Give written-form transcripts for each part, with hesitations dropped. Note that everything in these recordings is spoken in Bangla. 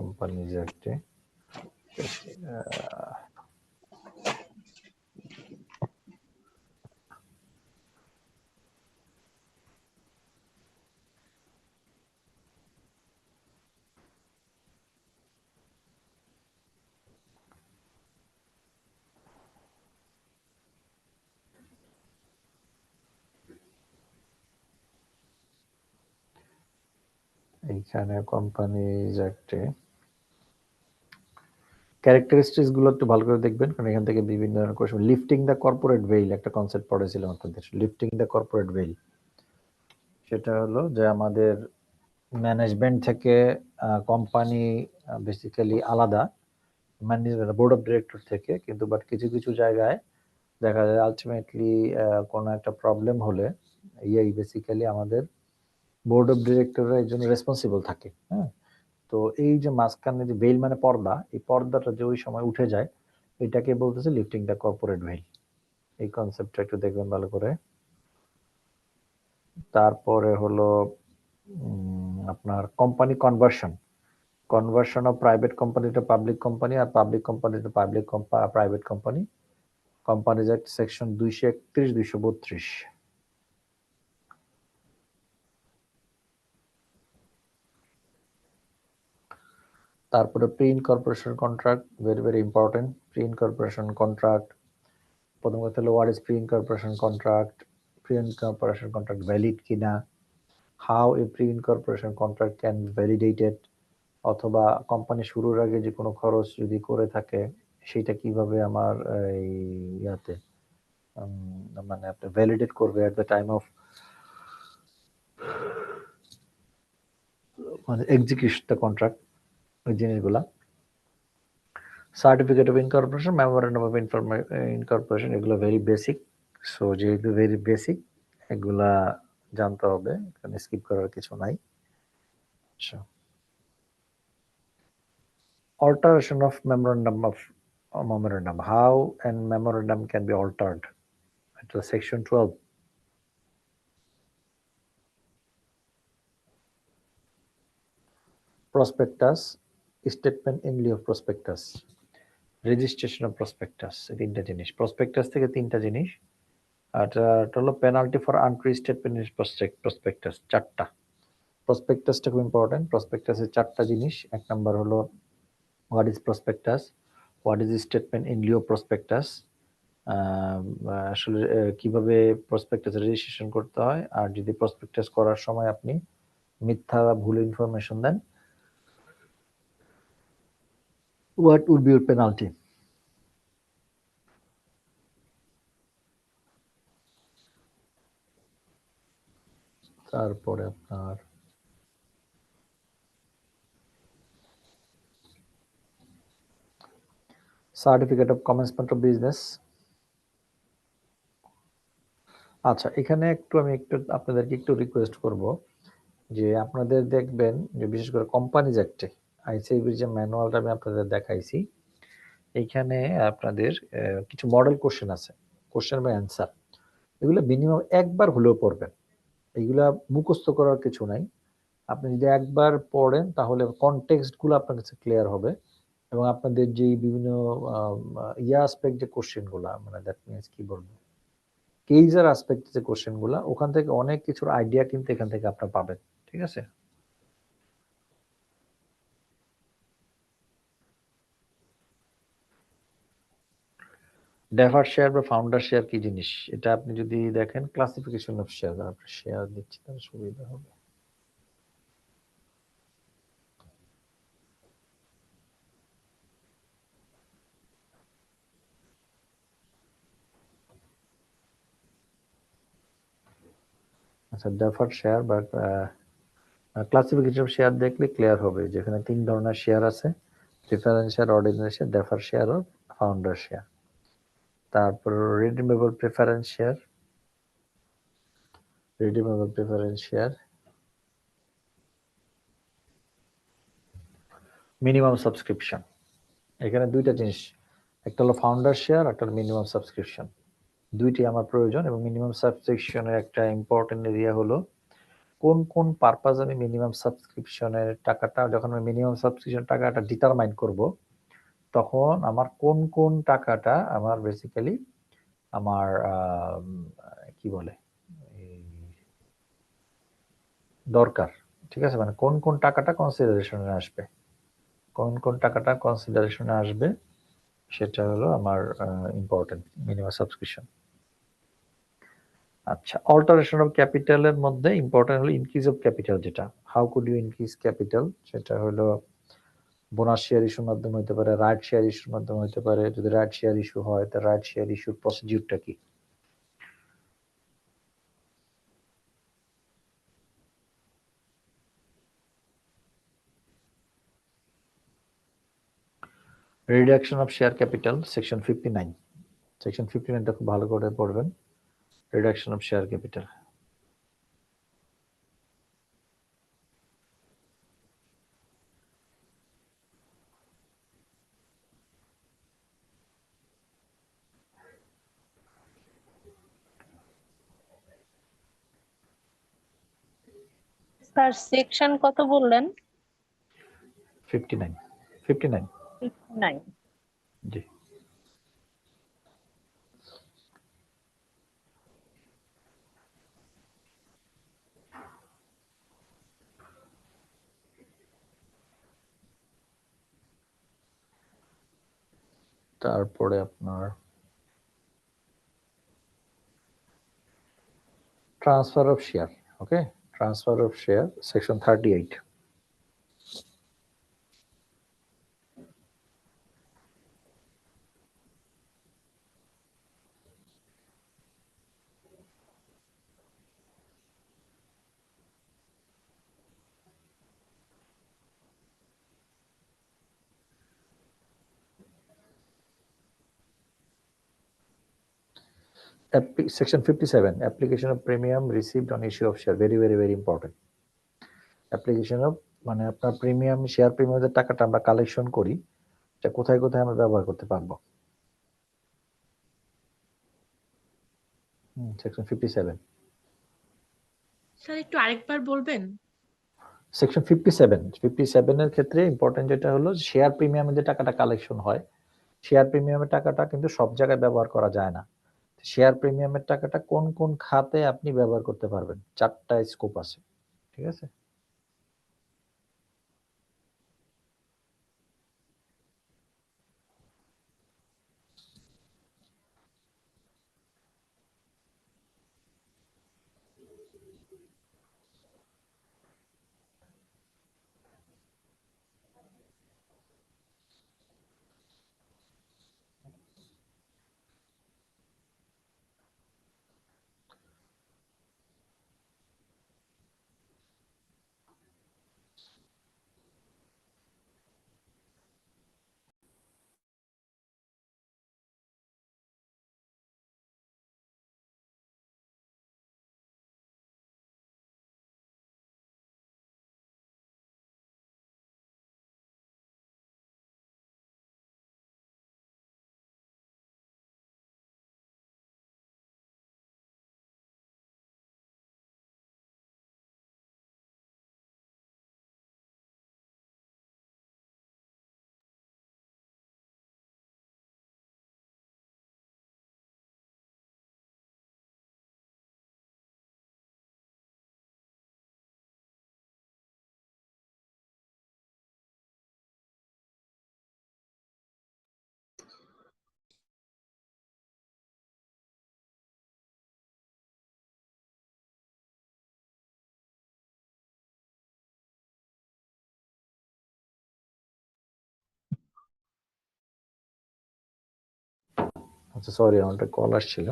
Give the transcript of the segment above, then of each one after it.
কোম্পানিজ অ্যাক্টে এইখানে কোম্পানিজ অ্যাক্টে ক্যারেক্টারিস্টিক্স গুলো একটু ভালো করে দেখবেন, কারণ এখান থেকে বিভিন্ন ধরনের question. Lifting the corporate veil একটা কনসেপ্ট পড়েছিলাম আপনাদের, লিফটিং দ্য কর্পোরেট ভেইল। সেটা হলো যে আমাদের ম্যানেজমেন্ট থেকে কোম্পানি বেসিক্যালি আলাদা, ম্যানেজমেন্ট বোর্ড অফ ডিরেক্টর থেকে, কিন্তু বাট কিছু কিছু জায়গায় দেখা যায় আলটিমেটলি কোনো একটা প্রবলেম হলে বেসিক্যালি আমাদের বোর্ড অফ ডিরেক্টররা এর জন্য রেসপন্সিবল থাকে। হ্যাঁ, তো এই যে মাঝখানে যে ভেইল মানে পর্দা, এই পর্দাটা যে ওই সময় উঠে যায়, এটাকে বলতেছে লিফটিং দ্য কর্পোরেট ভেইল। এই কনসেপ্টটা একটু দেখবেন ভালো করে। তারপরে হলো আপনার company conversion, conversion of private company to public company আর public company to public private company, companies act section 231 232। তারপরে pre incorporation contract, very very important. Pre incorporation contract, প্রথম কথা হলো what is pre incorporation contract, pre incorporation contract valid কিনা, how a pre incorporation contract can be validated, অথবা কোম্পানি শুরুর আগে যে কোনো খরচ যদি করে থাকে সেটা কিভাবে আমার এই ইয়াতে মানে আপনি ভ্যালিডেট করবে এট দ্য টাইম অফ মানে এক্সিকিউশন দ্য কন্ট্রাক্ট, ওই জিনিসগুলা। Certificate of incorporation, memorandum of incorporation, এগুলো ভেরি বেসিক। সো যেহেতু ভেরি বেসিক, এগুলা জানতে হবে, কারণ স্কিপ করার কিছু নাই। আচ্ছা, alteration of memorandum, how and memorandum can be altered. It was section 12. Prospectus, statement in lieu of prospectus, registration of prospectus, তিনটা জিনিস। প্রসপেক্টাস থেকে তিনটা জিনিস, আর এটা হলো penalty for untrue statement in prospectus, চারটা। প্রসপেক্টাসটা খুব ইম্পর্টেন্ট। প্রসপেক্টাসের চারটা জিনিস। এক নাম্বার হলো what is prospectus, what is statement in Liu of prospectus, আসলে কিভাবে প্রসপেক্টাস রেজিস্ট্রেশন করতে হয়, আর যদি প্রসপেক্টাস করার সময় আপনি মিথ্যা বা ভুল ইনফরমেশন দেন, what would be your penalty. তারপরে আপনার certificate of commencement of business. আচ্ছা, এখানে আমি আপনাদেরকে একটু রিকোয়েস্ট করব যে আপনাদের দেখবেন যে বিশেষ করে কোম্পানিজ অ্যাক্টে আইসিআইবির যে ম্যানুয়ালটা আমি আপনাদের দেখাইছি, এইখানে আপনাদের কিছু মডেল কোশ্চেন আছে, কোশ্চেন বা অ্যান্সার, এগুলো মিনিমাম একবার হলেও পড়বেন। এগুলা মুখস্থ করার কিছু নাই। আপনি যদি একবার পড়েন তাহলে কনটেক্সটগুলো আপনার কাছে ক্লিয়ার হবে, এবং আপনাদের যে বিভিন্ন অ্যাসপেক্ট যে কোশ্চেনগুলা, মানে দ্যাট মিনস কি বলবো, কেইজার অ্যাসপেক্ট যে কোশ্চেনগুলা, ওখান থেকে অনেক কিছুর আইডিয়া কিন্তু এখান থেকে আপনারা পাবেন। ঠিক আছে? ডেফার্ড শেয়ার বা ফাউন্ডার শেয়ার কি জিনিস, এটা আপনি যদি দেখেন ক্লাসিফিকেশন অফ শেয়ার, আপনি শেয়ার দিচ্ছি তাহলে সুবিধা হবে। আচ্ছা, ডেফার্ড শেয়ার বা ক্লাসিফিকেশন অফ শেয়ার দেখলে ক্লিয়ার হবে, যেখানে তিন ধরনের শেয়ার আছে, preference share, ordinary share, deferred share ও ফাউন্ডার শেয়ার। তারপর redeemable preference share, redeemable preference share, minimum subscription. এখানে দুইটা জিনিস, একটা হলো ফাউন্ডার শেয়ার, একটা হলো মিনিমাম সাবস্ক্রিপশন। দুইটি আমার প্রয়োজন, এবং মিনিমাম সাবস্ক্রিপশনের একটা ইম্পর্টেন্ট এরিয়া হলো কোন কোন পারপাস আমি মিনিমাম সাবস্ক্রিপশনের টাকাটা, যখন আমি মিনিমাম সাবস্ক্রিপশন টাকাটা ডিটারমাইন করব, তখন আমার কোন কোন টাকাটা আমার বেসিক্যালি আমার কি বলে দরকার, ঠিক আছে, মানে কোন কোন টাকাটা কনসিডারেশনে আসবে, কোন কোন টাকাটা কনসিডারেশনে আসবে, সেটা হলো আমার ইম্পর্টেন্ট মিনিমাম সাবস্ক্রিপশন। আচ্ছা, অল্টারেশন অফ ক্যাপিটালের মধ্যে ইম্পর্টেন্ট হলো ইনক্রিজ অফ ক্যাপিটাল, যেটা how could you increase capital, সেটা হলো বোনাস শেয়ার ইস্যুর মাধ্যমে হতে পারে, রাইট শেয়ার ইস্যুর মাধ্যমে হতে পারে। যদি রাইট শেয়ার ইস্যু হয়, তাহলে রাইট শেয়ার ইস্যুর প্রসিডিউরটা কি? Reduction of share capital, section 59। Section 59টা খুব ভালো করে পড়বেন, reduction of share capital. Sir section কত বললেন? 59। 59। 59। জি। তারপরে আপনার transfer of share, okay, transfer of share, section 38। Section 57, application of premium received on issue of share, very very very important. Application of মানে আপনার প্রিমিয়াম, শেয়ার প্রিমিয়ামের টাকাটা আমরা কালেকশন করি, এটা কোথায় কোথায় আমরা ব্যবহার করতে পারবো? সেকশন 57। স্যার একটু আরেকবার বলবেন? সেকশন 57 এর ক্ষেত্রে ইম্পর্টেন্ট যেটা হলো শেয়ার প্রিমিয়ামের যে টাকাটা কালেকশন হয়, শেয়ার প্রিমিয়ামের টাকাটা কিন্তু সব জায়গায় ব্যবহার করা যায় না। শেয়ার প্রিমিয়ামের টাকাটা কোন কোন খাতে আপনি ব্যবহার করতে পারবেন, 4টা স্কোপ আছে, ঠিক আছে? আচ্ছা, সরি, আমার একটা কল আসছিল।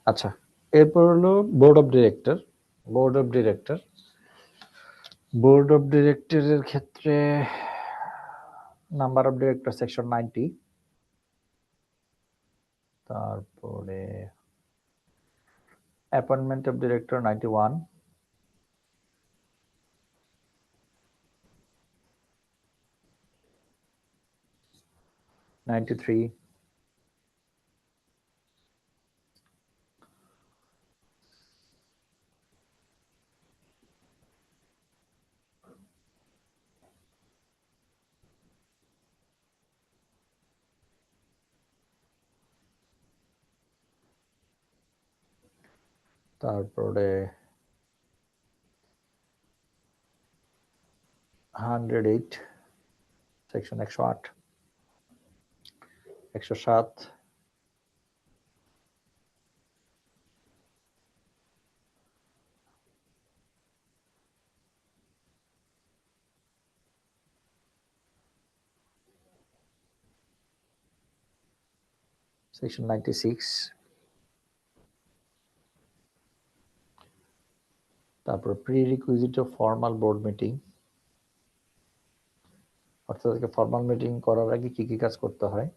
আচ্ছা, এরপর হলো board of director. Board of director, board of ডিরেক্টরের ক্ষেত্রে নাম্বার অফ ডিরেক্টর সেকশন 90। তারপরে অ্যাপয়েন্টমেন্ট অফ ডিরেক্টর 91। 93। তারপরে 108 সেকশন 108 107 সেকশন 96 তারপর pre-requisite of formal board meeting, অর্থাৎ ফর্মাল মিটিং করার আগে কি কি কাজ করতে হয়।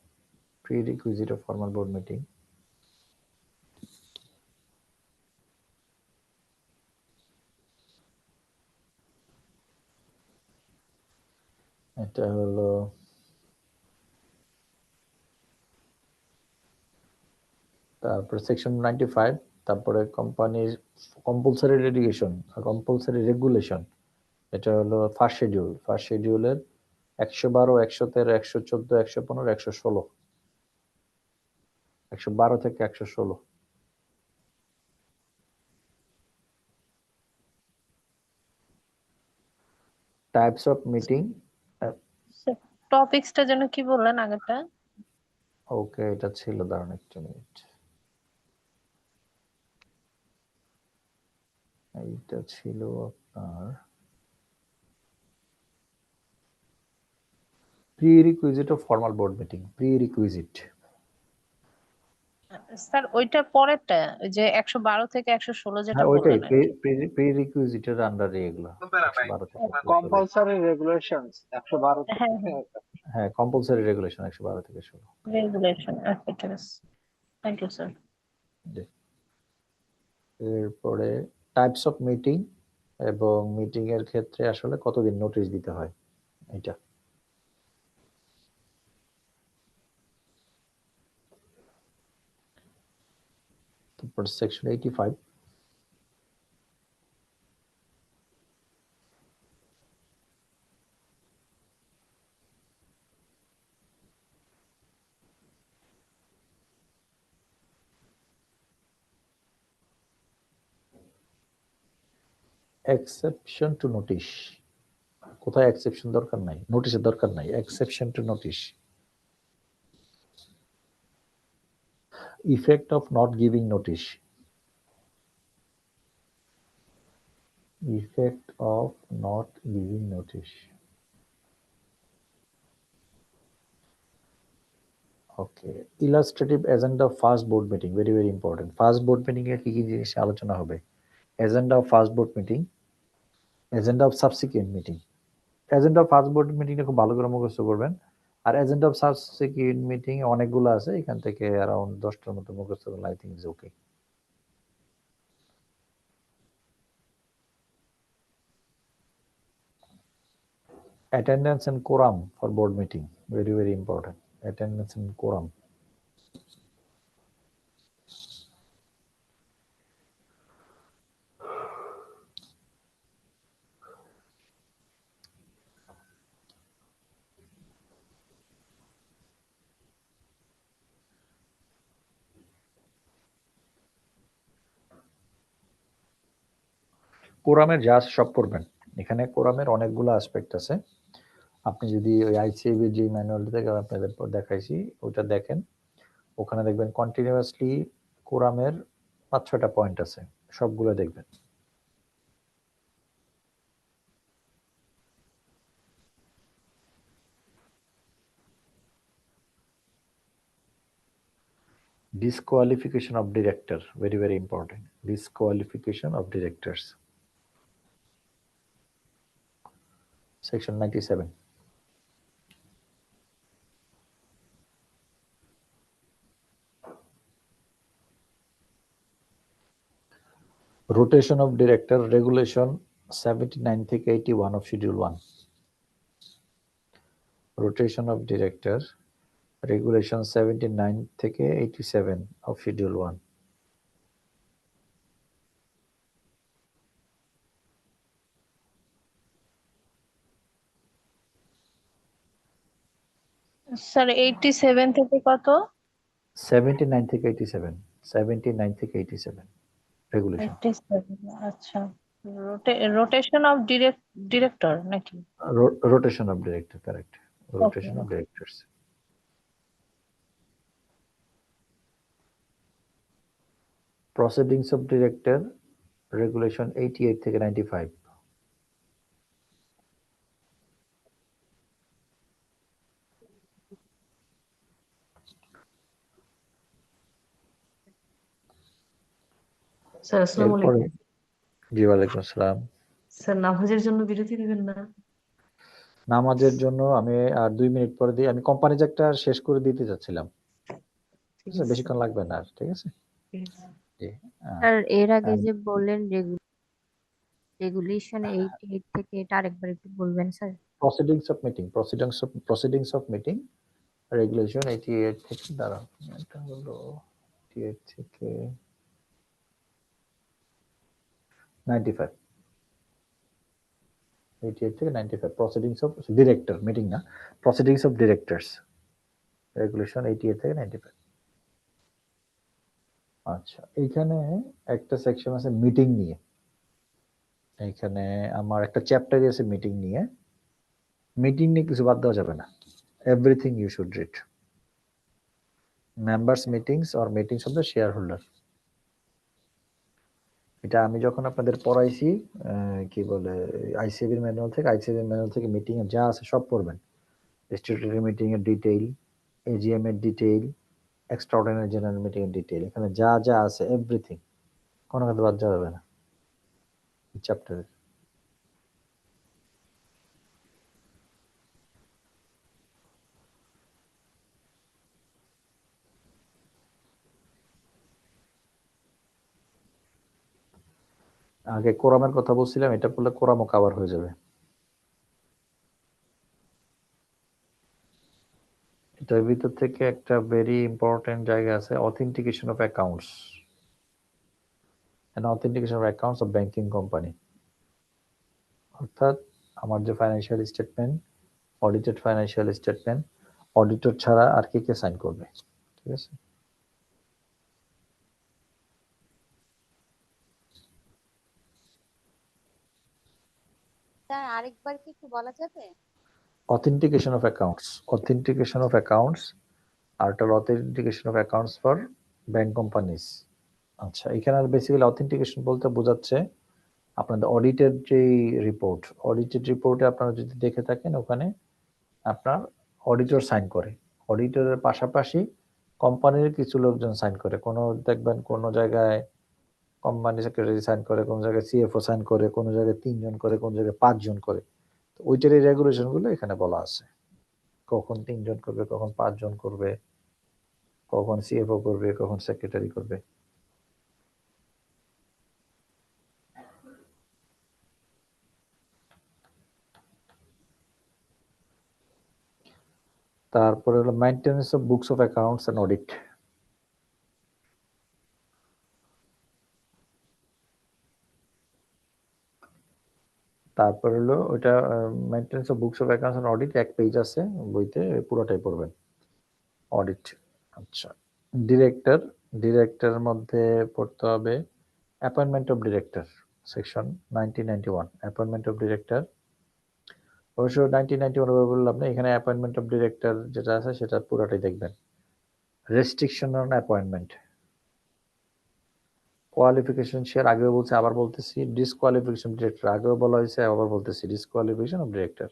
Pre-requisite of formal board meeting, এটা হলো তারপরে সেকশন 95, তারপরে কোম্পানির কম্পালসারি রেগুলেশন কম্পালসারি রেগুলেশন, এটা হলো ফার্স্ট শিডিউল। ফার্স্ট শিডিউলের 112 113 114 115 116 112 থেকে 116। টাইপস অফ মিটিং, টপিক্সটা যেন কি বললেন আগেরটা? ওকে এটা ছিল, দাঁড়ান একটা মিনিট, এইটা ছিল আপনার pre-requisite of formal board meeting. Pre-requisite sir ওইটা পরেরটা, ওই যে 112 থেকে 116 যেটা হ্যাঁ ওইটাই বললেন আর কি। প্রি-রিকুইজিটের আন্ডারে এগুলো 112 থেকে 116। কম্পালসারি রেগুলেশনস 112 হ্যাঁ থেকে হ্যাঁ কম্পালসারি রেগুলেশন 112 থেকে 16। রেগুলেশন, আচ্ছা ঠিক আছে, থ্যাংক ইউ স্যার। এরপরে টাইপস অফ মিটিং এবং মিটিং এর ক্ষেত্রে আসলে কতদিন নোটিশ দিতে হয় এটা। তারপর সেকশন 85, এক্সেপশন টু নোটিশ। কোথায় এক্সেপশন দরকার নাই, নোটিশের দরকার নাই, exception to notice. Effect of not giving notice, effect of not giving notice. Okay, illustrative agenda of first board meeting, very very important. First board meeting এ কি কি জিনিস আলোচনা হবে। Agenda of first board meeting, agenda of subsequent meeting. Agenda of first board মিটিংটা খুব ভালো করে মুখস্থ করবেন, আর এজেন্ডা অফ সাবসিকুয়েন্ট মিটিং অনেকগুলো আছে, এখান থেকে অ্যারাউন্ড 10টার মতো মুখস্থ করলে I think is okay. Attendance and quorum for board meeting, very very important. Attendance and quorum. কোরামের যা সব করবেন, এখানে কোরামের অনেকগুলো অ্যাসপেক্ট আছে। আপনি যদি ওই আইসিএবি যে ম্যানুয়ালটা থেকে আপনাদের দেখাইছি ওটা দেখেন, ওখানে দেখবেন কন্টিনিউয়াসলি কোরামের 5-6টা পয়েন্ট আছে, সবগুলো দেখবেন। Disqualification of director, very very important. Disqualification of directors, section 97. Rotation of director, regulation 79 থেকে 81 of schedule 1. Rotation of director, regulation 79 থেকে 87 of schedule 1. স্যার 87 থেকে কত? 79 থেকে 87, 79 থেকে 87 রেগুলেশন। 87 আচ্ছা। রোটেশন অফ ডিরেক্টর নাকি? Rotation of director, correct, okay. Rotation of directors. Proceedings of director regulation 88 থেকে 95। স্যার আসসালামু এরপরে আলাইকুম। জি ওয়ালাইকুম আসসালাম। স্যার নামাজের জন্য বিরতি দিবেন না? নামাজের জন্য আমি আর 2 মিনিট পরে দিই। আমি কোম্পানি জ্যাকটা শেষ করে দিতে যাচ্ছিলাম। ঠিক ঠিক আছে, আছে বেশিক্ষণ লাগবে না আর, ঠিক আছে। ঠিক আছে। জি। স্যার এর আগে যে বললেন রেগুলেশন 88 থেকে এটা আরেকবার একটু বলবেন sir. Proceedings of meeting regulation 88 থেকে, দাঁড়াও এটা হলো 88 থেকে 95। 88 থেকে 95 প্রসিডিংস অফ ডিরেক্টর, মিটিং না, প্রসিডিংস অফ ডিরেক্টরস রেগুলেশন 88 থেকে 95। আচ্ছা, এইখানে একটা সেকশন আছে মিটিং নিয়ে। এইখানে আমার একটা চ্যাপ্টারই আছে মিটিং নিয়ে। মিটিং নিয়ে কিছু বাদ দেওয়া যাবে না, everything you should read. Members meetings or meetings of the shareholder. এটা আমি যখন আপনাদের পড়াইছি কি বলে আইসিএবির ম্যানুয়াল থেকে মিটিং এ যা আছে সব পড়বেন। স্ট্যাটুটরি মিটিং এর ডিটেইল, এজিএম এর ডিটেইল, এক্সট্রাঅর্ডিনারি জেনারেল মিটিং এর ডিটেইল, এখানে যা যা আছে এভরিথিং, কোনো কথা বাদ যাবে না চ্যাপ্টারে। আগে কোরামের কথা বলছিলাম, এটা পড়লে কোরামও কভার হয়ে যাবে। এটার ভিতর থেকে একটা ভেরি ইম্পর্টেন্ট জায়গা আছে, authentication of accounts and authentication of accounts of banking company. অর্থাৎ আমার যে financial statement, audited financial statement, auditor ছাড়া আর কে কে সাইন করবে, ঠিক আছে। স্যার আরেকবার কি একটু বলা যাবে? Authentication of accounts, authentication of accounts আর একটা authentication of accounts for bank companies. আচ্ছা, এখানে বেসিক্যালি অথেন্টিকেশন বলতে বোঝাচ্ছে আপনাদের অডিটের যে রিপোর্ট, অডিটেড রিপোর্টে আপনারা যদি দেখে থাকেন ওখানে আপনার অডিটর সাইন করে, অডিটরের পাশাপাশি কোম্পানির কিছু লোকজন সাইন করে। কোনো দেখবেন কোনো জায়গায় কোম্পানি সেক্রেটারি সাইন করে, কোনো জায়গায় সিএফও সাইন করে, কোনো জায়গায় 3 জন করে, কোনো জায়গায় 5 জন করে। তো ওইটারই রেগুলেশন গুলো এখানে বলা আছে, কখন 3 জন করবে, কখন 5 জন করবে, কখন সিএফও করবে, কখন সেক্রেটারি করবে। তারপরে হলো maintenance of books of accounts and audit. তারপর হলো ওইটা maintenance of books of accounts and audit, এক পেজ আছে বইতে, পুরোটাই পড়বেন অডিট। আচ্ছা, ডিরেক্টর, ডিরেক্টরের মধ্যে পড়তে হবে appointment of director, section 1991 appointment of director. অবশ্য 1991 বললাম না, এখানে অ্যাপয়েন্টমেন্ট অফ ডিরেক্টর যেটা আছে সেটা পুরোটাই দেখবেন। Restriction on appointment, qualification share আগেও বলছে আবার বলতেছি, ডিসকোয়ালিফিকেশন ডিরেক্টর আগেও বলা হয়েছে আবার বলতেছি, disqualification of director.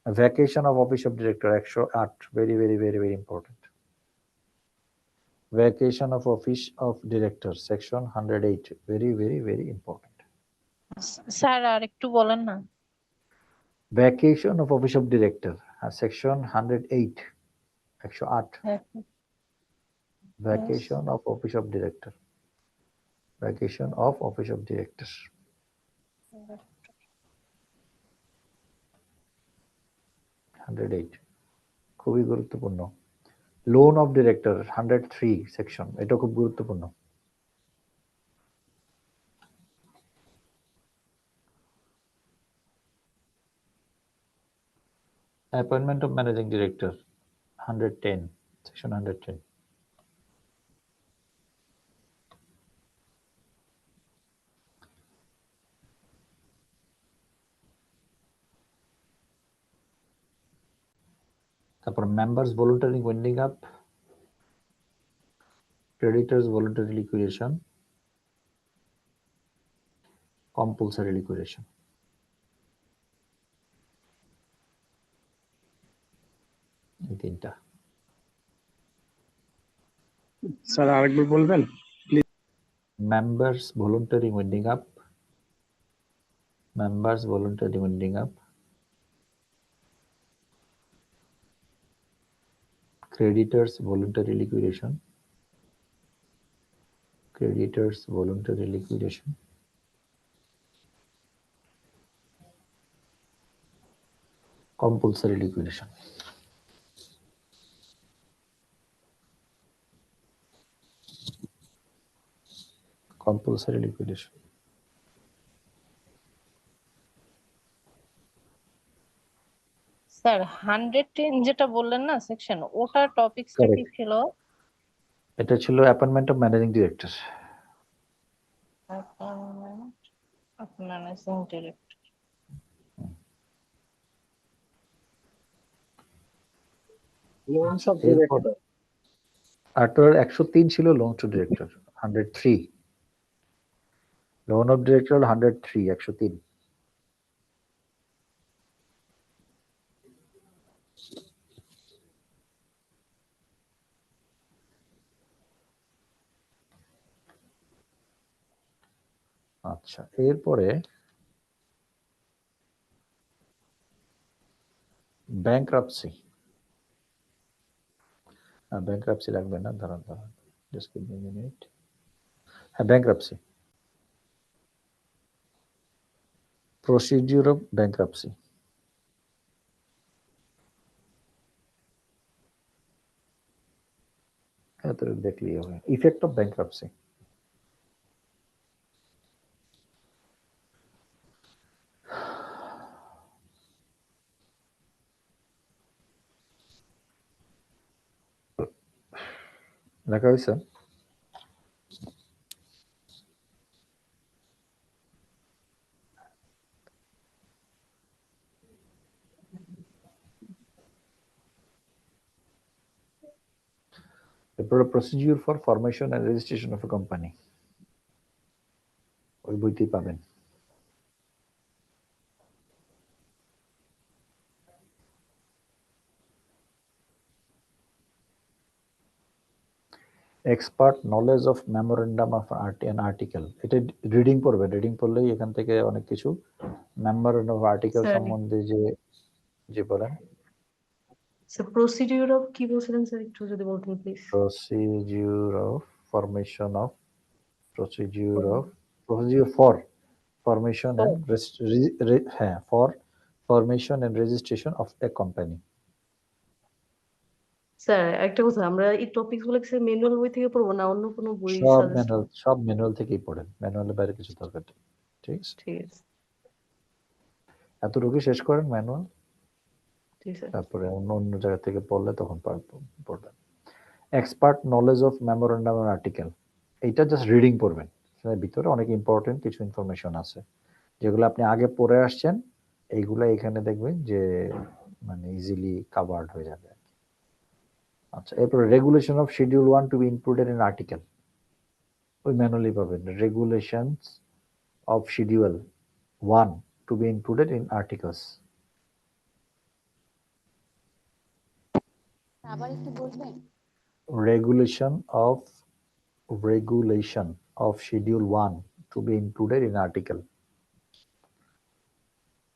Vacation of office of director 108, very very very very important. Vacation of office of director section 108, very very very important. Sir আর একটু বলেন না। Vacation of office of director section 108, 108। Vacation of office of director, vacation of office of director 108, খুবই গুরুত্বপূর্ণ। লোন অফ ডিরেক্টর 103 সেকশন, এটা খুব গুরুত্বপূর্ণ। Appointment of managing director 110, section 110। তারপর members voluntary winding up, creditors voluntary liquidation, compulsory liquidation. এই তিনটা। স্যার আরেকবার বলবেন? Members voluntary winding up, members voluntary winding up, creditors voluntary liquidation, creditors voluntary liquidation, compulsory liquidation. Compulsory liquidation. Sir 110 যেটা বললেন না সেকশন, ওটার টপিকসটা কি Correct. ছিল? এটা ছিল appointment of managing director. Appointment of Managing Director. Loans of এরপর ডিরেক্টর। আর্টিকেল 103 ছিল loan to director, 103 loan of director 103 103। আচ্ছা, এরপরে ব্যাংক্রাপসি। ব্যাংক্রাপসি লাগবে না, দাঁড়ান দাঁড়ান, জাস্ট গিভ মি মিনিট। হ্যাঁ, ব্যাংক্রাপসি, প্রসিডিউর অফ ব্যাংক্রাপসি। এত দেখলেই হবে। Effect of bankruptcy. লেখা হয়েছে? এরপরে procedure for formation and registration of a company, ওই বইতেই পাবেন। Expert knowledge of memorandum of an article, এটা রিডিং পড়বে, রিডিং পড়লেই এখান থেকে অনেক কিছু মেমোরেন্ডাম অফ আর্টিকেল Sir. সম্বন্ধে যে বলেন। স্যার প্রসিডিউর অফ কি বলছিলেন স্যার, একটু যদি বলতেন please. Procedure of formation of, procedure for formation and হ্যাঁ, for formation and registration of a company. Sir একটা কথা, আমরা এই টপিকস গুলো কি ম্যানুয়াল বই থেকে পড়বো না অন্য কোনো বই সব সাজেস্ট? ম্যানুয়াল থেকেই পড়েন, ম্যানুয়ালের বাইরে কিছু দরকার নেই। ঠিক আছে, ঠিক আছে, এতটুকু শেষ করেন ম্যানুয়াল, ঠিক আছে। তারপরে অন্য অন্য জায়গা থেকে পড়লে তখন পড়বেন। Expert knowledge of memorandum and article, এইটা জাস্ট রিডিং পড়বেন, এর ভিতরে অনেক ইম্পর্টেন্ট কিছু ইনফরমেশন আছে যেগুলো আপনি আগে পড়ে আসছেন, এইগুলো এখানে দেখবেন যে মানে ইজিলি কাভার্ড হয়ে যাবে। আচ্ছা, এরপর regulation of schedule 1 to be included in article, ওই ম্যানুয়ালি পাবেন। Regulations of schedule 1 to be included in articles. আবার একটু বলবেন? Regulation of Schedule 1 to be included in article.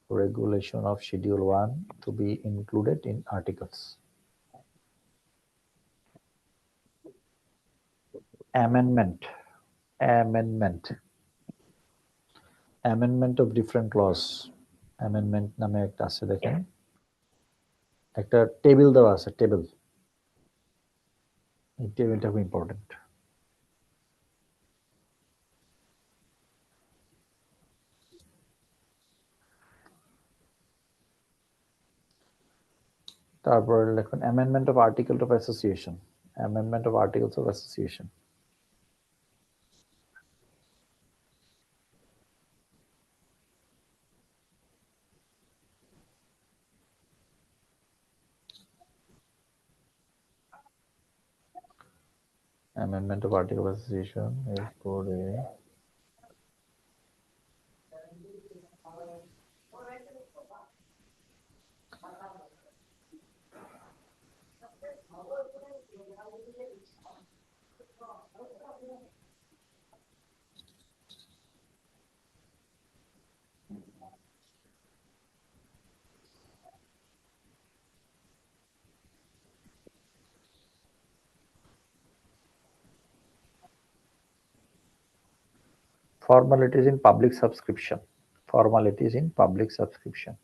Regulation of Schedule 1 to be included in articles. Amendment of different clause. Amendment নামে একটা আছে, দেখেন একটা টেবিল দেওয়া আছে, টেবিল, এই টেবিলটা খুব ইম্পর্টেন্ট। তারপর লেখুন amendment of article of association, amendment of articles of association. Amendment of article of association এরপরে formalities in public subscription. Formalities in public subscription.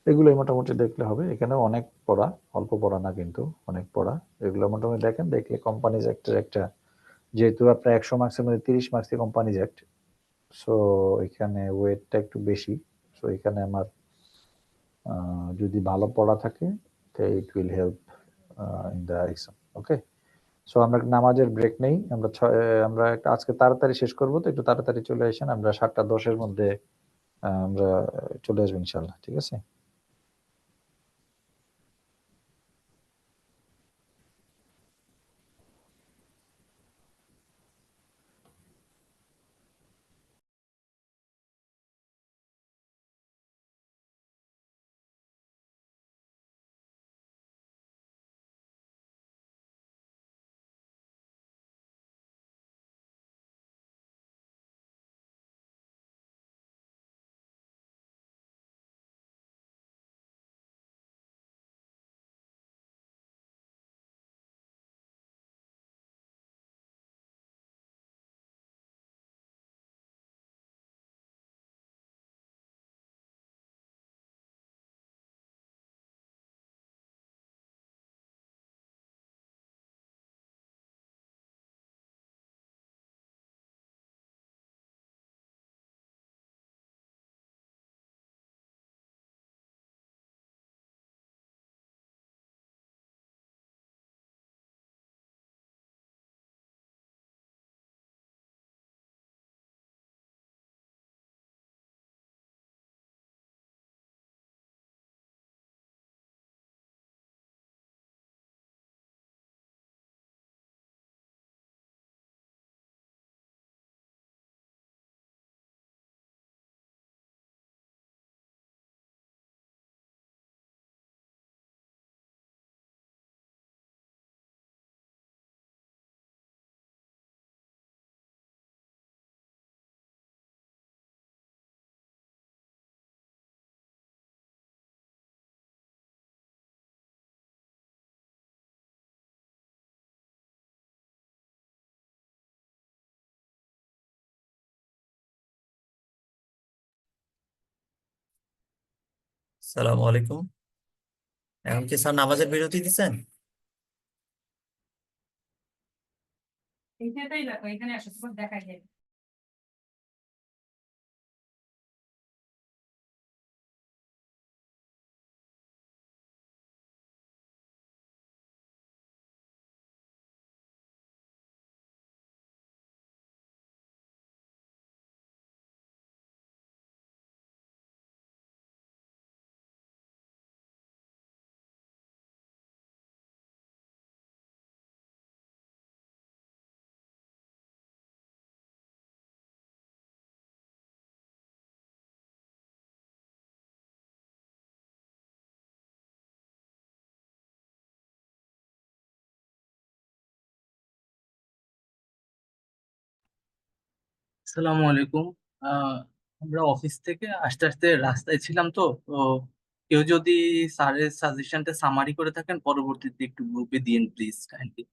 এগুলো মোটামুটি দেখলে হবে, এখানে অনেক পড়া, অল্প পড়া না কিন্তু অনেক পড়া। এগুলো মোটামুটি দেখেন, দেখলে কোম্পানিজ অ্যাক্টের একটা, যেহেতু আপনার 100 মার্কসের মধ্যে 30 মার্কস কোম্পানিজ অ্যাক্ট, সো এখানে ওয়েটটা একটু বেশি। সো এখানে আমার যদি ভালো পড়া থাকে it will help in the exam. Okay, so আমরা নামাজের ব্রেক নেই, আমরা আজকে তাড়াতাড়ি শেষ করবো, তো একটু তাড়াতাড়ি চলে আসেন, আমরা 7:10-এর মধ্যে আমরা চলে আসবো ইনশাল্লাহ, ঠিক আছে? সালামু আলাইকুম। এখন কি স্যার নামাজের বিরতি দিচ্ছেন? এইটাই দেখো, এখানে আসো, তোমার দেখাই যায়। আসসালামু আলাইকুম। আহ, আমরা অফিস থেকে আস্তে আস্তে রাস্তায় ছিলাম, তো তো কেউ যদি স্যারের সাজেশনটা সামারি করে থাকেন পরবর্তীতে একটু গ্রুপে দিন প্লিজ কাইন্ডলি।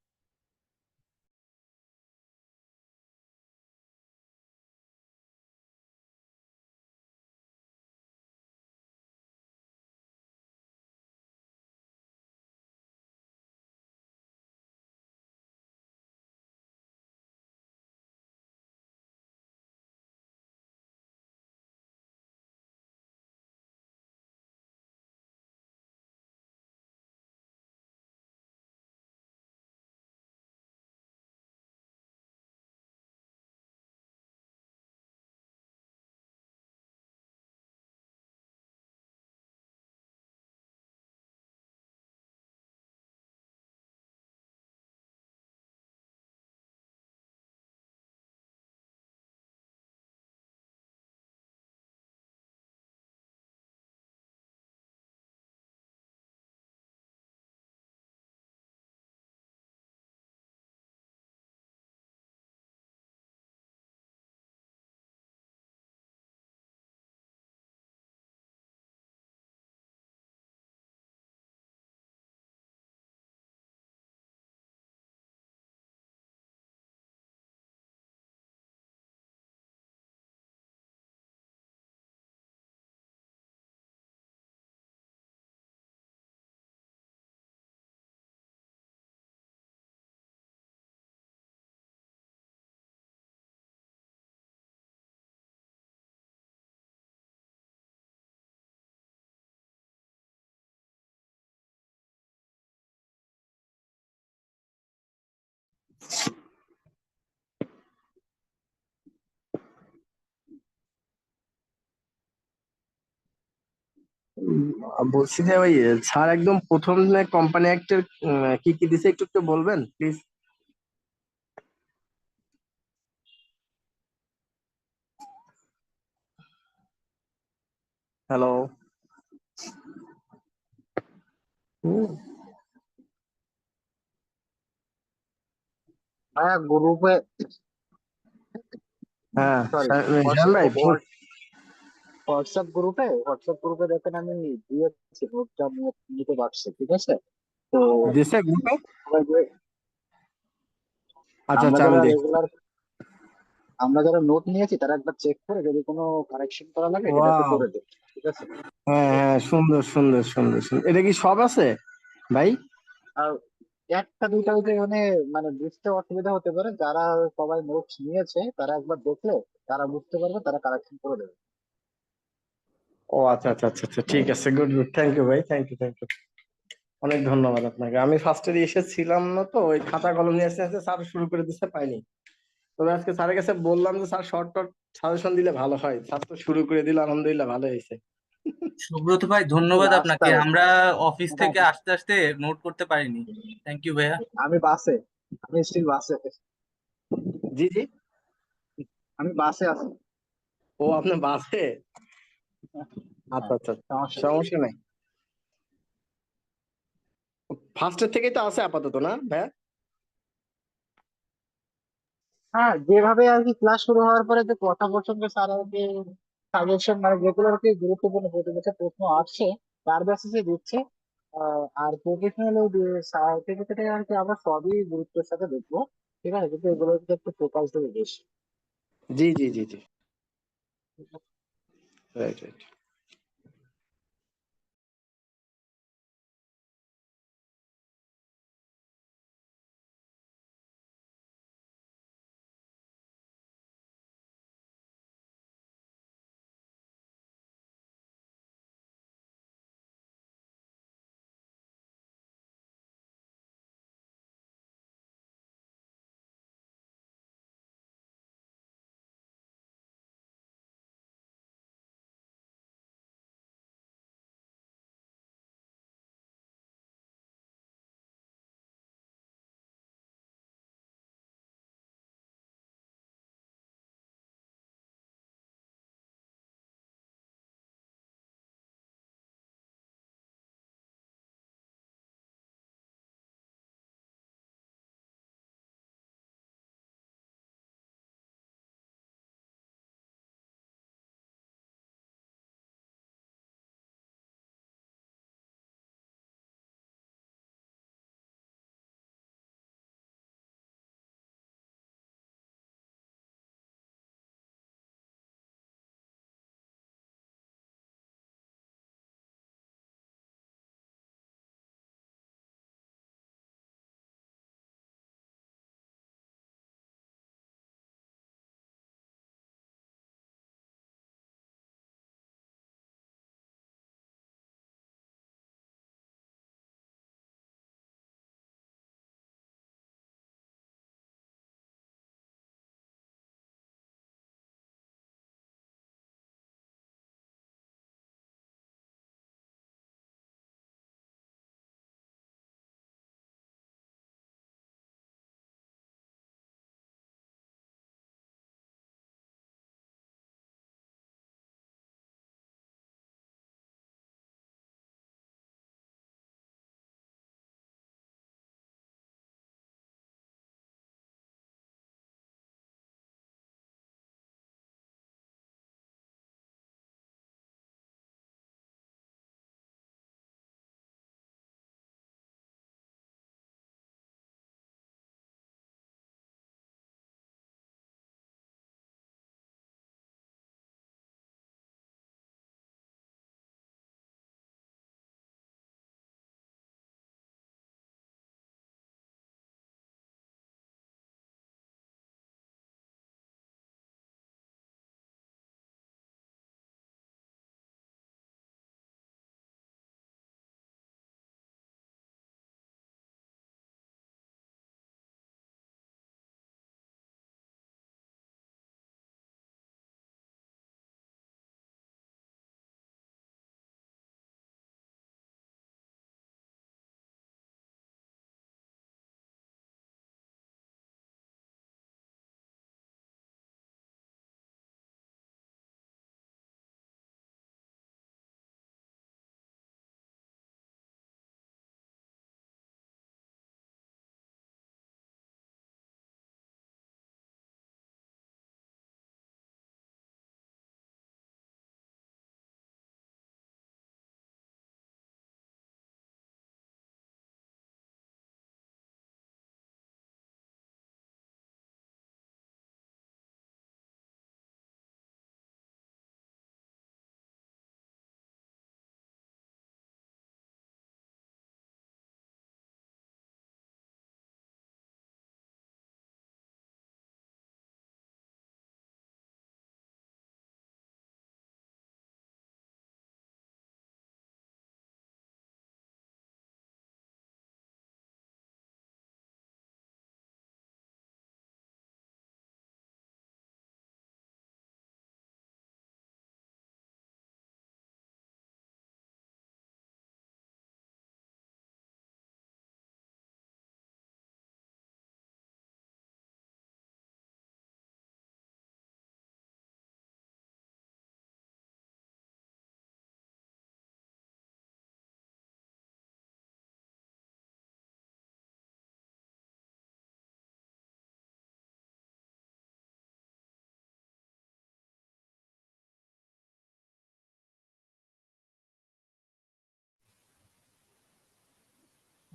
বলছি যে ওই স্যার একদম প্রথম কোম্পানি অ্যাক্টের কি কি দিছে একটু একটু বলবেন প্লিজ। হ্যালো। হ্যাঁ গ্রুপে, হ্যাঁ সরি, শান ভাই হোয়াটসঅ্যাপ গ্রুপে দেখেন আমি দিয়েছি নোটটা নিতে পারছি, ঠিক আছে? তো দিছে গ্রুপে। সবাই যে- আচ্ছা আমরা আচ্ছা আমি যারা দেখছি। রেগুলার আমরা যারা নোট নিয়েছি তারা একবার চেক করে যদি কোনো কারেকশন করা লাগে এটা একটু ওয়াও। করে দেবে, ঠিক আছে? হ্যাঁ হ্যাঁ, সুন্দর সুন্দর সুন্দর সুন্দর। এটা কি সব আছে ভাই? আর একটা দুইটা হইতে মানে মানে বুঝতে অসুবিধা হতে পারে, যারা সবাই নোটস নিয়েছে তারা একবার দেখলে তারা বুঝতে পারবে, তারা কারেকশন করে দেবে। ও আচ্ছা আচ্ছা আচ্ছা আচ্ছা, ঠিক আছে, গুড গুড, থ্যাংক ইউ ভাই, থ্যাংক ইউ থ্যাংক ইউ। অনেক ধন্যবাদ আপনাকে। আমি ফার্স্টে এসেছিলাম না তো, ওই খাতা কলম নিয়ে আসতে আসতে স্যার শুরু করে দিতে পাইনি। তবে আজকে স্যারের কাছে বললাম যে স্যার শর্ট টট সাজেশন দিলে ভালো হয়, স্যার তো শুরু করে দিল, আলহামদুলিল্লাহ ভালো হয়েছে। সুব্রত ভাই ধন্যবাদ আপনাকে, রাস্তায়, আমরা অফিস হ্যাঁ, থেকে আসতে আসতে নোট করতে পারিনি। থ্যাংক ইউ ভাইয়া। আমি বাসে, আমি স্টিল বাসে, জি জি। আমি বাসে আছি। ও আপনার বাসে? আচ্ছা হ্যাঁ, আচ্ছা, সমস্যা নেই। সমস্যা নাই। ফার্স্টের থেকেই তো আছে আপাতত না ভাইয়া? হ্যাঁ, যেভাবে আর কি ক্লাস শুরু হওয়ার পরে যে কথা প্রসঙ্গে স্যার আর কি সাজেশন মানে যেগুলো আর কি গুরুত্বপূর্ণ প্রতিবছর প্রশ্ন আসছে তার বেসিসে দিচ্ছে। আর প্রফেশনাল সার্টিফিকেটে আর কি আমরা সবই গুরুত্বের সাথে দেখবো, ঠিক আছে, কিন্তু এগুলোর দিকে একটু ফোকাস দেবে বেশি। জি জি জি জি, রাইট রাইট।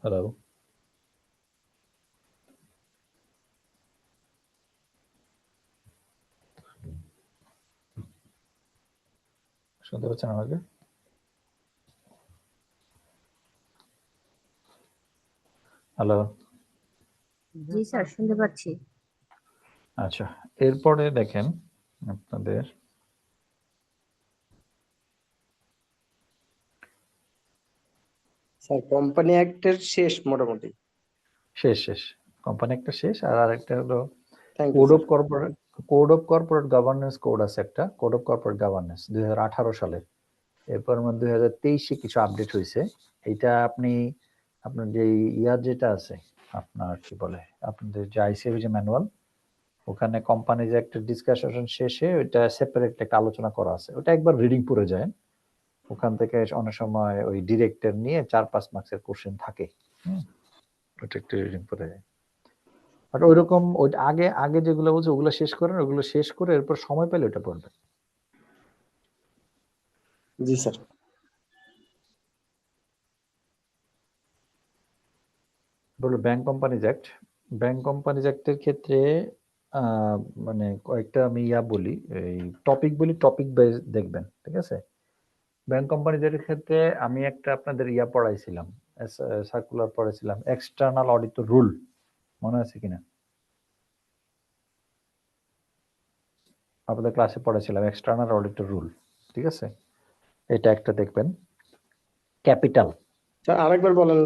হ্যালো, শুনতে পাচ্ছেন আমাকে? হ্যালো। জি স্যার, শুনতে পাচ্ছি। আচ্ছা, এরপরে দেখেন আপনাদের স্যার কোম্পানি অ্যাক্টের শেষ মোটামুটি। শেষ কোম্পানি একটা শেষ, আর আরেকটা হলো thank you code sir. Of corporate governance code আছে একটা, কোড অফ কর্পোরেট গভর্নেন্স 2018 সালে। এরপর 2023-এ কিছু আপডেট হয়েছে। এইটা আপনার যে ইয়ার যেটা আছে, আপনার কি বলে, আপনাদের যে আইসিএবি যে ম্যানুয়াল, ওখানে কোম্পানি যে একটা ডিসকাশন শেষে ওইটা সেপারেট একটা আলোচনা করা আছে, ওটা একবার রিডিং পড়ে যায়। ওখান থেকে অনেক সময় ওই ডিরেক্টর নিয়ে 4-5 মার্কসের কোশ্চেন থাকে। ওটা একটু রিডিং পড়ে যায়। বাট ওইরকম ওই আগে আগে যেগুলো বলছে ওগুলো শেষ করেন, ওগুলো শেষ করে এরপর সময় পেলে ওটা পড়বেন। জি স্যার। বললো bank companies act. Bank companies অ্যাক্টের ক্ষেত্রে মানে কয়েকটা আমি বলি, এই টপিক বেস দেখবেন, ঠিক আছে? ব্যাংক কোম্পানিজের ক্ষেত্রে আমি একটা আপনাদের পড়াইছিলাম, সার্কুলার পড়াইছিলাম, এক্সটার্নাল অডিট রুল, মনে আছে কিনা? আপনাদের ক্লাসে পড়াইছিলাম এক্সটার্নাল অডিটর রুল, ঠিক আছে? এটা একটা দেখবেন। ক্যাপিটাল স্যার আরেকবার বলেন,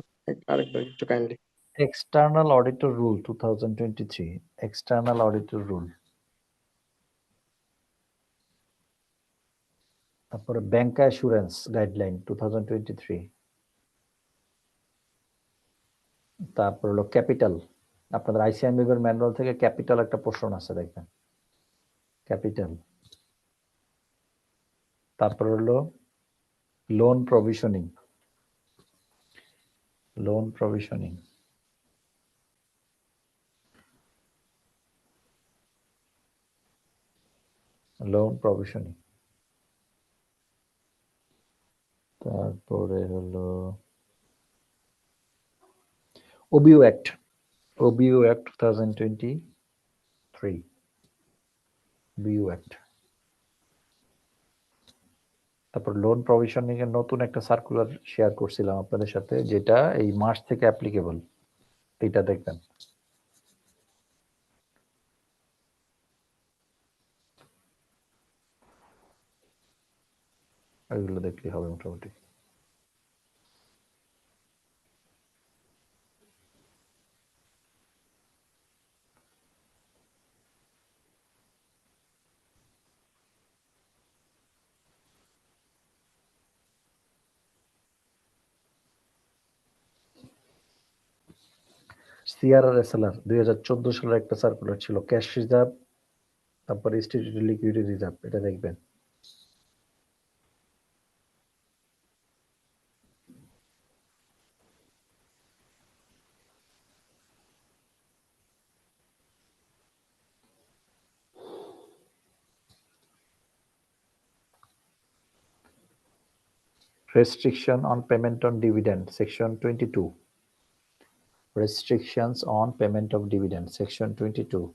আরেকবার একটু kindly. External auditor rule 2023, external auditor rule. তারপরে ব্যাংক অ্যাসুরেন্স গাইডলাইন 2023। তারপর হলো ক্যাপিটাল, আপনাদের আইসিএমবি এর ম্যানুয়াল থেকে ক্যাপিটাল একটা পোর্শন আছে, দেখবেন ক্যাপিটাল। তারপর হলো loan provisioning, loan provisioning. Loan provisioning. তারপরে হলো ওবিও অ্যাক্ট, ওবিও অ্যাক্ট 2023, ওবিও অ্যাক্ট। তারপর লোন প্রভিশনিং এর নতুন একটা সার্কুলার শেয়ার করছিলাম আপনাদের সাথে, যেটা এই মাস থেকে অ্যাপ্লিকেবল, এটা দেখবেন। এগুলো দেখলেই হবে মোটামুটি। সিআরআর এসএলআর 2014 সালের একটা সার্কুলার ছিল, ক্যাশ রিজার্ভ, তারপর ইনস্টিটিউট লিকুইডিটি রিজার্ভ, এটা দেখবেন। Restriction on payment on dividend, section 22. Restrictions on payment of dividend, section 22.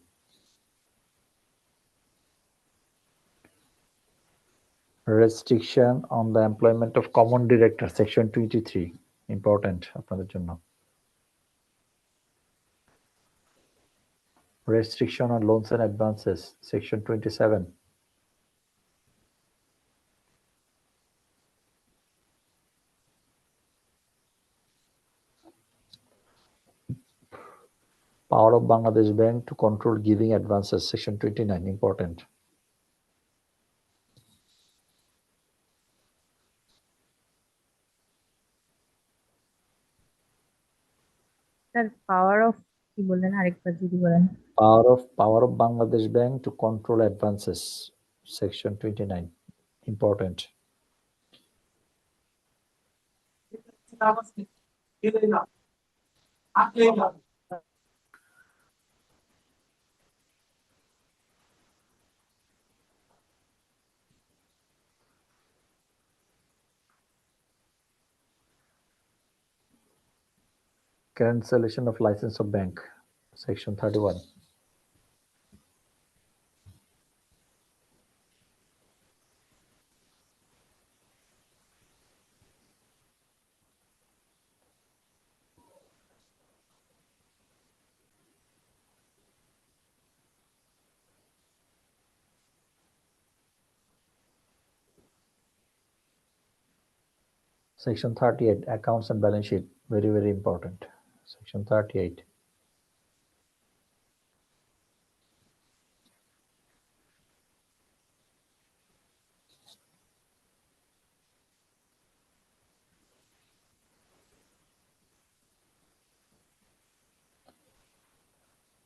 Restriction on the employment of common director, section 23. Important আপনাদের জন্য। Restriction on loans and advances, section 27. Power of Bangladesh Bank to control giving advances, section 29. Important. Sir power of কি বললেন, আরেকবার যদি বলেন। Power of Bangladesh Bank to control advances, section 29. Important. cancellation of license of bank, section 31. Section 38, accounts and balance sheet, very, very important. Section 38.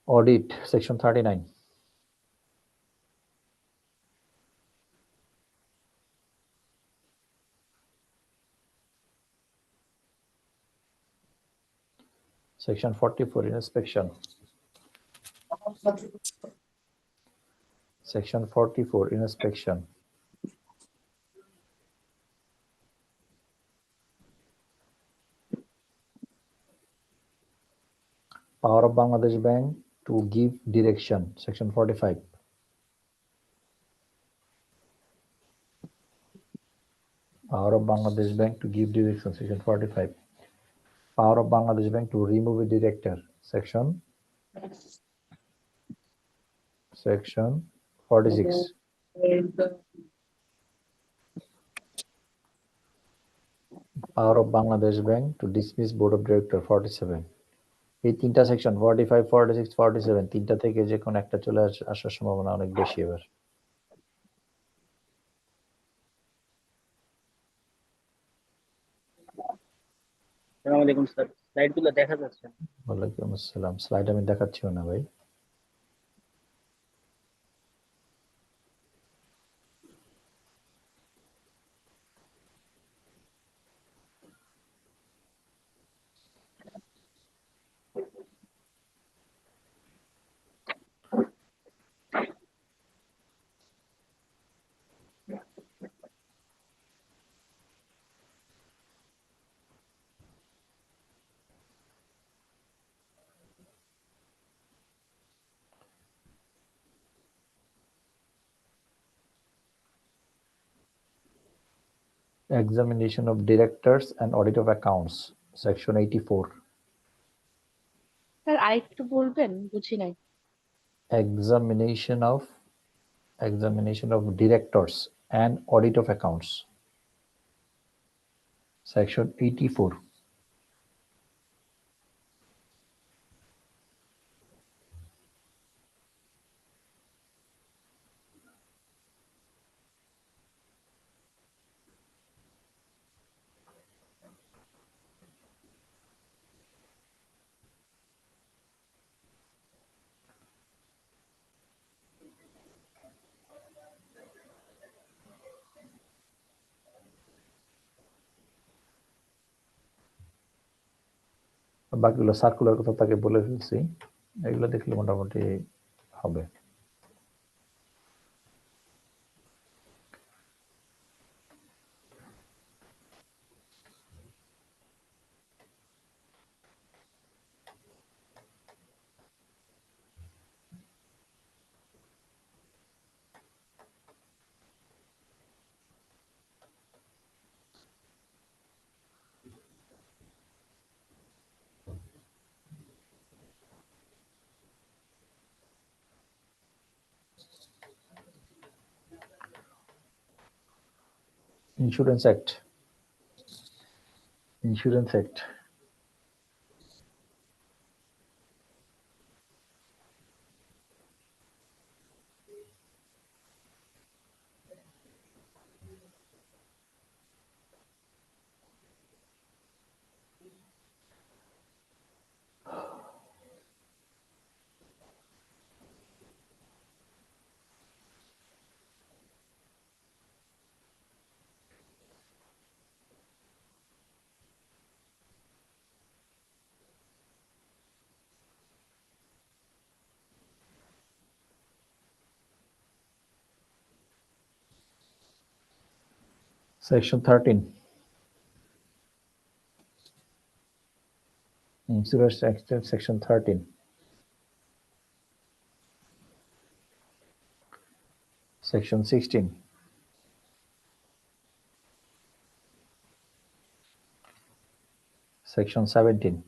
Audit, section 39. Section 44, inspection. Section 44, inspection. Power of Bangladesh Bank to give direction, section 45. Power of Bangladesh Bank to give direction, section 45. Power of Bangladesh Bank to remove a director, section 46. Power of Bangladesh Bank to dismiss board of director, 47. এই তিনটা সেকশন 45, 46, 47 তিনটা থেকে যে কোনো একটা চলে আসার সম্ভাবনা অনেক বেশি এবার। আসসালামু আলাইকুম স্যার, স্লাইডগুলো দেখা যাচ্ছে না। ওয়ালাইকুম আসসালাম, স্লাইড আমি দেখাচ্ছিও না ভাই। Examination of directors and audit of accounts, section 84. Sir আরেকটু বলবেন, বুঝি নাই। Examination of directors and audit of accounts, section 84. বাকিগুলো সার্কুলার কথা তাকে বলে ফেলছি, এগুলো দেখলে মোটামুটি হবে। Insurance Act. Insurance Act. Section 13. Consider section 13. Section 16. Section 17.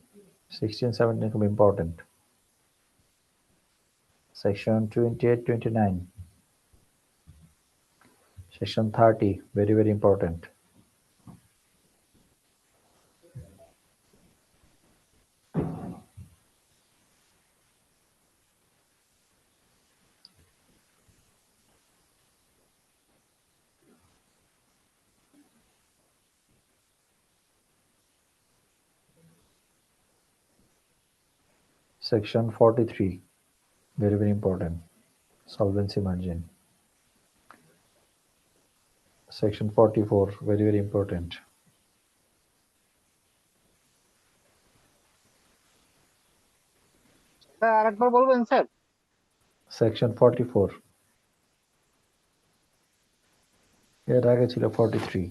16, 17 খুব important. Section 28, 29. Section 30, very, very important. Section 43, very, very important. Solvency margin. Section 44, very, very important. Sir আরেকবার বলবেন স্যার? Section 44. এর আগে ছিল 43.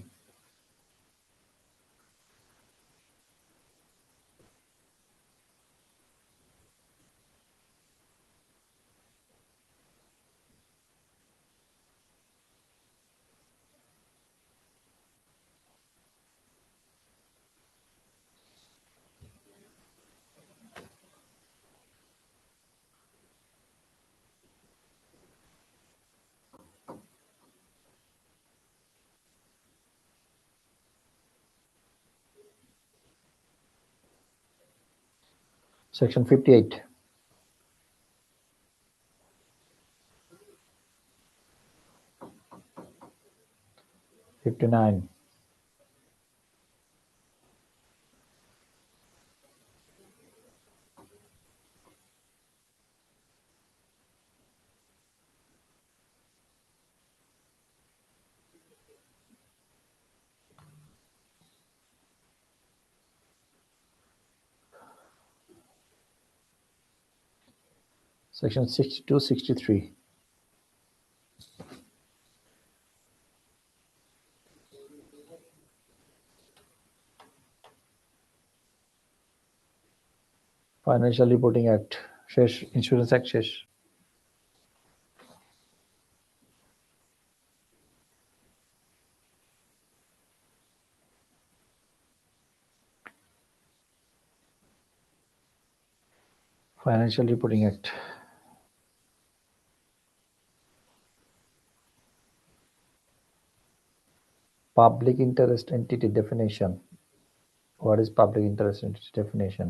Section 58. '59. Section 62, 63. Financial Reporting Act শেষ, Insurance Act শেষ। Financial Reporting Act. Public interest entity definition. What is public interest entity definition?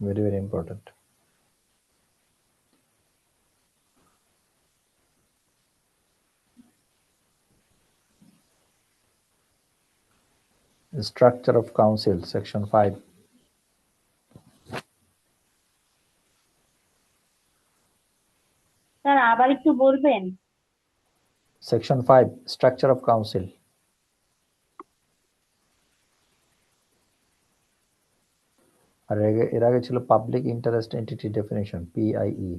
Very, very important. The structure of council, section 5. Sir আবার একটু বলবেন? Section 5, structure of council. আর এর আগে ছিল public interest entity definition, PIE.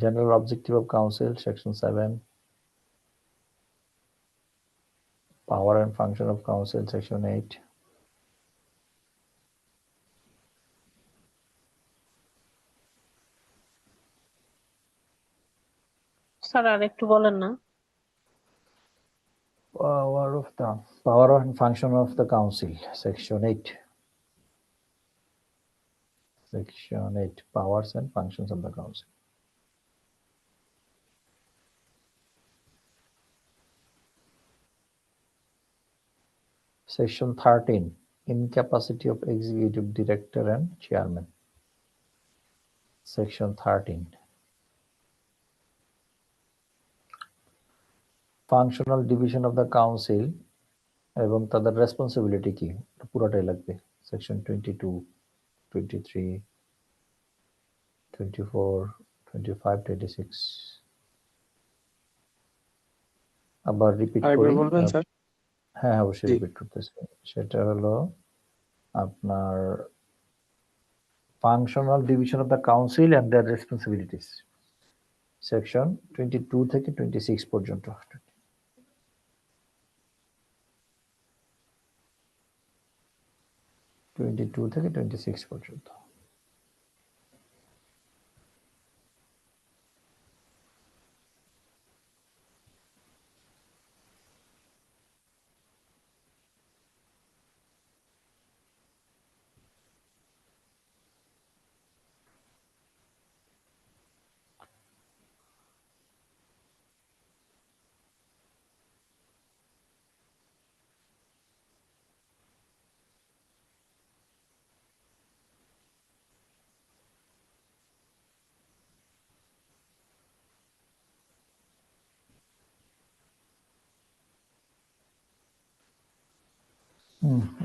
General objective of council, section 7. Power and function of council, section 8. Sir আর একটু বলেন না। Power and function of the council, section 8. Section 8, powers and functions of the council. Section 13, incapacity of executive director and chairman. Section 13. Functional division of the council এবং তাদের রেসপন্সিবিলিটি কি, পুরোটাই লাগবে। সেকশন 22, 23, 24, 25, 26 আবার রিপিট আরেকবার করি। বলবেন স্যার? হ্যাঁ অবশ্যই জি রিপিট করতেছি। সেটা হলো আপনার functional division of the council and their responsibilities, section 22 থেকে 26 পর্যন্ত। 22 থেকে 26 পর্যন্ত।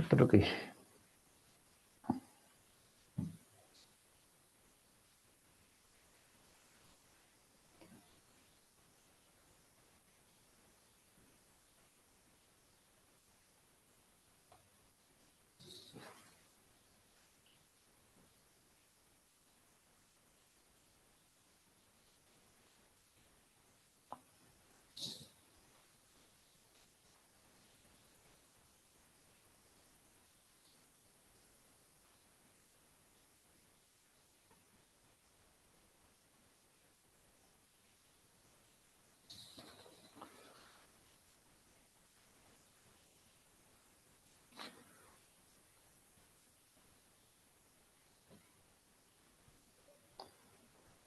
এতটুকুই।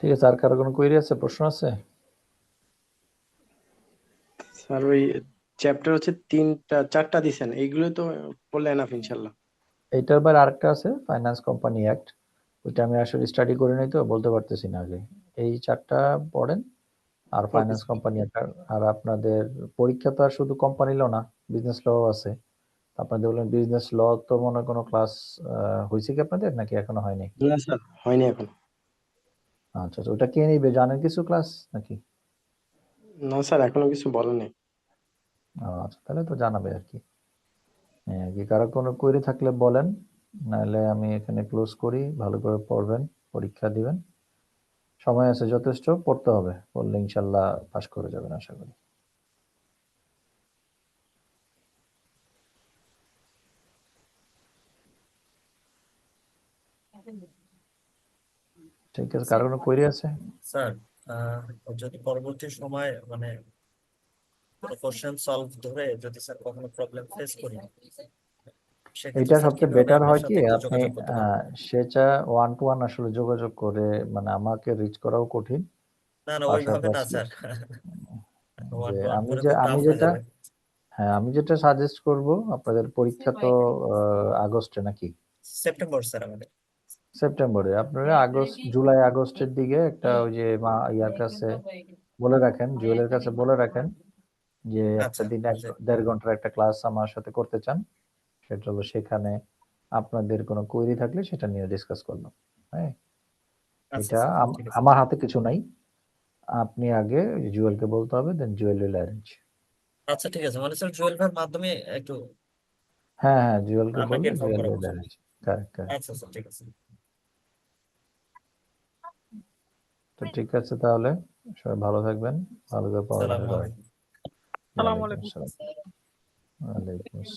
ঠিক আছে, আর কারো কোনো কোয়েরি আছে, প্রশ্ন আছে? স্যার, ওই চ্যাপ্টার হচ্ছে 3টা 4টা দিছেন, এইগুলো তো পড়লে এনাফ ইনশাল্লাহ। এইটার বাইরে আরেকটা আছে, ফাইন্যান্স কোম্পানি অ্যাক্ট। ওইটা আমি আসলে স্টাডি করে নাই তো বলতে পারতেছি না আগে। এই 4টা পড়েন, আর okay finance sir. Company act. আর আপনাদের পরীক্ষা তো আর শুধু কোম্পানি ল না, বিজনেস ল আছে। আপনাদের বললেন বিজনেস ল, তো মনে হয় কোনো ক্লাস হয়েছে কি আপনাদের, নাকি এখনো হয়নি? না স্যার, হয়নি এখন। আচ্ছা আচ্ছা, ওটা কে নিবে জানেন কিছু ক্লাস নাকি? না স্যার, এখনো কিছু বলেনি। আচ্ছা, তাহলে তো জানাবে আর কি। হ্যাঁ, কি কারো কোনো কোয়েরি থাকলে বলেন, নাহলে আমি এখানে ক্লোজ করি। ভালো করে পড়বেন, পরীক্ষা দিবেন, সময় আছে যথেষ্ট, পড়তে হবে, পড়লে ইনশাল্লাহ পাস করে যাবেন আশা করি। ঠিক আছে, কারো কোনো কোয়েরি আছে? স্যার যদি পরবর্তী সময় মানে কোনো কোশ্চেন সলভ ধরে যদি স্যার কখনো প্রবলেম ফেস করি, সেক্ষেত্রে এটা স্যার সবচেয়ে কিভাবে বেটার আপনার হয় কি সাথে একটু আপনি যোগাযোগ করতে পারবো? সেটা 1 to 1 আসলে যোগাযোগ করে, মানে আমাকে রিচ করাও কঠিন। না না, ওইভাবে না পাশাপাশি স্যার, ওয়ান যে টু ওয়ান আমি করে যে খুব আমি টাফ হয়ে যেটা যাবে। হ্যাঁ আমি যেটা সাজেস্ট করব, আপনাদের পরীক্ষা তো আগস্টে নাকি সেপ্টেম্বর স্যার আমাদের। সেপ্টেম্বরে? আপনারা জুলাই আগস্টের দিকে একটা ওই যে ইয়ার কাছে বলে রাখেন, জুয়েলের কাছে বলে রাখেন যে একটা আচ্ছা দিন যে 1.5 ঘন্টার একটা ক্লাস আমার সাথে করতে চান। সেটা হলো সেখানে আপনাদের কোনো কোয়েরি থাকলে সেটা নিয়ে ডিসকাস করলাম। হ্যাঁ, আচ্ছা এটা স্যার, ঠিক আছে। আমার হাতে কিছু নাই। আপনি আগে জুয়েলকে বলতে হবে, দেন জুয়েল উইল অ্যারেঞ্জ। আচ্ছা ঠিক আছে, মানে স্যার জুয়েল ভাইয়ের মাধ্যমে একটু হ্যাঁ হ্যাঁ, জুয়েলকে আপনাকে বললে ইনফর্ম জুয়েল করা উইল উচিত। অ্যারেঞ্জ। Correct correct. আচ্ছা স্যার, ঠিক আছে। তো ঠিক আছে, তাহলে সবাই ভালো থাকবেন, ভালো করে পড়ালেখা আসসালামু করেন। আলাইকুম। ওয়ালাইকুম আসসালাম। ওয়ালাইকুম আসসালাম।